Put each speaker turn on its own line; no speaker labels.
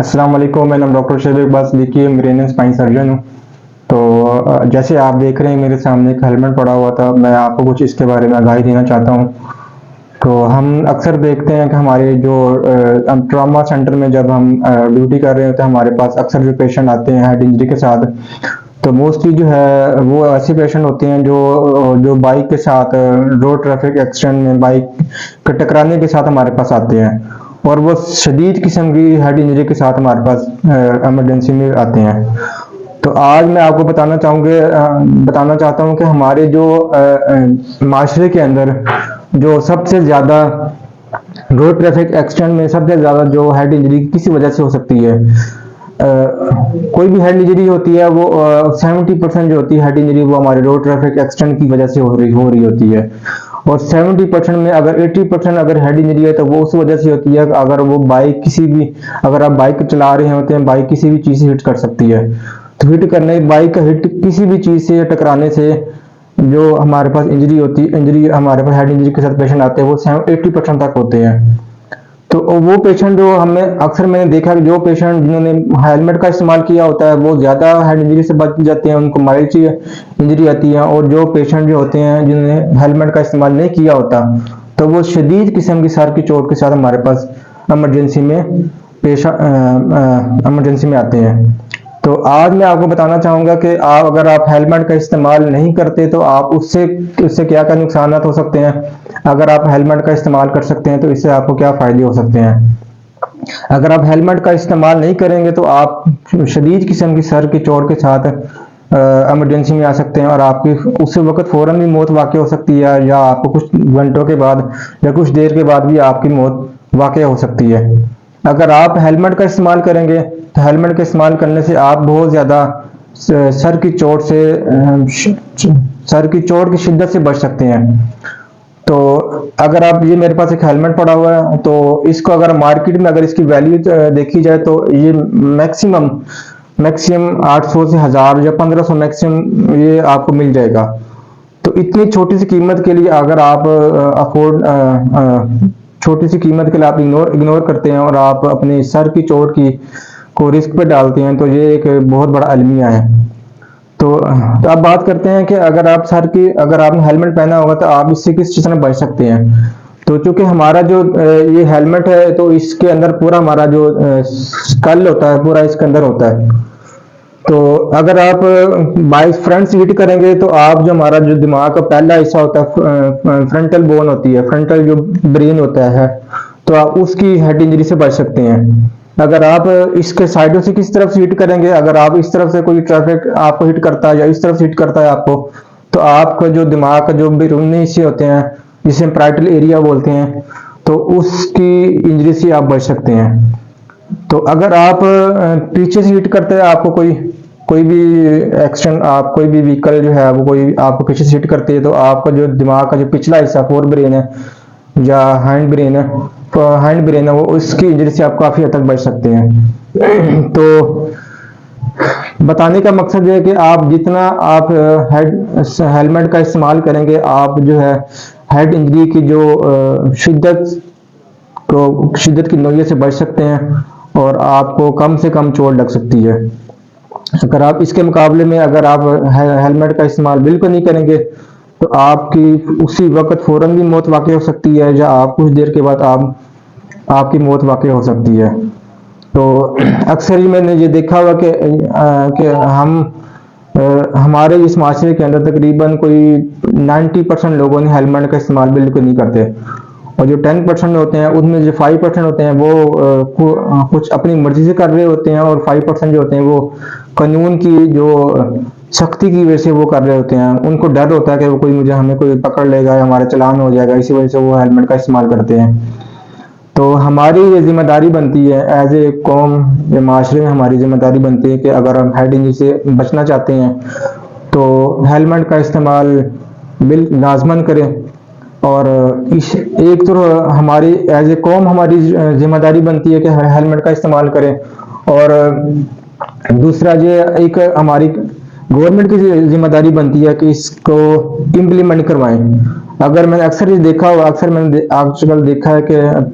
अस्सलाम वालेकुम। मैं नाम डॉक्टर शहब इकबाल देखिए मेरेनियन स्पाइन सर्जन हूँ। तो जैसे आप देख रहे हैं मेरे सामने एक हेलमेट पड़ा हुआ था, मैं आपको कुछ इसके बारे में आगाही देना चाहता हूँ। तो हम अक्सर देखते हैं कि हमारे जो ट्रॉमा सेंटर में जब हम ड्यूटी कर रहे होते हैं, हमारे पास अक्सर जो पेशेंट आते हैं हेड इंजरी के साथ, तो मोस्टली जो है वो ऐसे पेशेंट होते हैं जो जो बाइक के साथ रोड ट्रैफिक एक्सीडेंट में बाइक के टकराने के साथ हमारे पास आते हैं, और वो शदीद किस्म की हेड इंजरी के साथ हमारे पास इमरजेंसी में आते हैं। तो आज मैं आपको बताना चाहता हूँ कि हमारे जो माशरे के अंदर जो सबसे ज़्यादा रोड ट्रैफिक एक्सीडेंट में सबसे ज़्यादा जो हेड इंजरी किसी वजह से हो सकती है। कोई भी हेड इंजरी होती है वो 70% जो होती है हेड इंजरी वो हमारे रोड ट्रैफिक एक्सीडेंट की वजह से हो रही होती है। और 70% में अगर 80% अगर हेड इंजरी है तो वो उस वजह से होती है अगर वो बाइक अगर आप बाइक चला रहे होते हैं, बाइक किसी भी चीज़ से हिट कर सकती है। तो बाइक का हिट किसी भी चीज़ से टकराने से जो हमारे पास इंजरी हमारे पास हेड इंजरी के साथ पेशेंट आते हैं वो 80% तक होते हैं। तो वो पेशेंट जो मैंने देखा कि जो पेशेंट जिन्होंने हेलमेट का इस्तेमाल किया होता है वो ज़्यादा हेड इंजरी से बच जाते हैं, उनको माइल्ड इंजरी आती है। और जो पेशेंट जो होते हैं जिन्होंने हेलमेट का इस्तेमाल नहीं किया होता तो वो शदीद किस्म की सर की चोट के साथ हमारे पास इमरजेंसी में आते हैं। तो आज मैं आपको बताना चाहूँगा कि अगर आप हेलमेट का इस्तेमाल नहीं करते तो आप उससे उससे क्या क्या नुकसान हो सकते हैं। अगर आप हेलमेट का इस्तेमाल कर सकते हैं तो इससे आपको क्या फ़ायदे हो सकते हैं। अगर आप हेलमेट का इस्तेमाल नहीं करेंगे तो आप शदीद किस्म की सर की चोट के साथ इमरजेंसी में आ सकते हैं, और आपकी उस वक्त फ़ौरन भी मौत वाक़ हो सकती है, या आपको कुछ घंटों के बाद या कुछ देर के बाद भी आपकी मौत वाक़ हो सकती है। अगर आप हेलमेट का इस्तेमाल करेंगे तो हेलमेट का इस्तेमाल करने से आप बहुत ज़्यादा सर की चोट की शिद्दत से बच सकते हैं। तो अगर आप ये मेरे पास एक हेलमेट पड़ा हुआ है, तो इसको अगर मार्केट में अगर इसकी वैल्यू देखी जाए तो ये मैक्सिमम 800 से 1000 या 1500 मैक्सिमम ये आपको मिल जाएगा। तो इतनी छोटी सी कीमत के लिए अगर आप छोटी सी कीमत के लिए आप इग्नोर करते हैं और आप अपने सर की चोट को रिस्क पे डालते हैं, तो ये एक बहुत बड़ा अलमिया है। तो अब बात करते हैं कि अगर आपने हेलमेट पहना होगा तो आप इससे किस चीज़ में बच सकते हैं। तो चूंकि हमारा जो ये हेलमेट है तो इसके अंदर पूरा हमारा जो स्कल होता है पूरा इसके अंदर होता है। तो अगर आप बाइक फ्रंट से हिट करेंगे तो आप जो हमारा जो दिमाग का पहला हिस्सा होता है फ्रंटल बोन होती है, फ्रंटल जो ब्रेन होता है, तो आप उसकी हेड इंजरी से बच सकते हैं। अगर आप इसके साइडों से किस तरफ से हिट करेंगे, अगर आप इस तरफ से कोई ट्रैफिक आपको हिट करता है या इस तरफ से हिट करता है आपको, तो आपका जो दिमाग का जो बैरूनी हिस्से होते हैं जिसे पैराइटल एरिया बोलते हैं, तो उसकी इंजरी से आप बच सकते हैं। तो अगर आप पीछे से हिट करते हैं आपको कोई भी एक्सीडेंट, आप कोई भी व्हीकल जो है वो कोई आपको पीछे से हिट करती है, तो आपका जो दिमाग का जो पिछला हिस्सा फोर ब्रेन है या हैंड ब्रेन है वो उसकी इंजरी से आप काफ़ी हद तक बच सकते हैं। तो बताने का मकसद ये है कि आप जितना आप हेलमेट का इस्तेमाल करेंगे आप जो है हेड इंजरी की जो शिद्दत की नोयत से बच सकते हैं, और आपको कम से कम चोट लग सकती है। अगर आप इसके मुकाबले में अगर आप हेलमेट का इस्तेमाल बिल्कुल नहीं करेंगे तो आपकी उसी वक्त फ़ौरन भी मौत वाक़ हो सकती है, या आप कुछ देर के बाद आपकी मौत वाक़ हो सकती है। तो अक्सर ही मैंने ये देखा हुआ कि हमारे इस माशरे के अंदर तकरीबन कोई 90% लोगों ने हेलमेट का इस्तेमाल बिल्कुल नहीं करते, और जो 10% होते हैं उनमें जो 5% होते हैं वो कुछ अपनी मर्जी से कर रहे होते हैं, और 5% जो होते हैं वो कानून की जो सख्ती की वजह से वो कर रहे होते हैं। उनको डर होता है कि हमें कोई पकड़ लेगा या हमारा चालान हो जाएगा, इसी वजह से वो हेलमेट का इस्तेमाल करते हैं। तो हमारी ये जिम्मेदारी बनती है एज ए कौम या माशरे में हमारी जिम्मेदारी बनती है कि अगर हम हेड इंजरी से बचना चाहते हैं तो हेलमेट का इस्तेमाल लाजमन करें। और एक तो हमारी एज ए कौम हमारी जिम्मेदारी बनती है कि हेलमेट का इस्तेमाल करें, और दूसरा ये एक हमारी गवर्नमेंट की जिम्मेदारी बनती है कि इसको इम्प्लीमेंट करवाएं। अगर मैंने अक्सर मैंने आजकल देखा है कि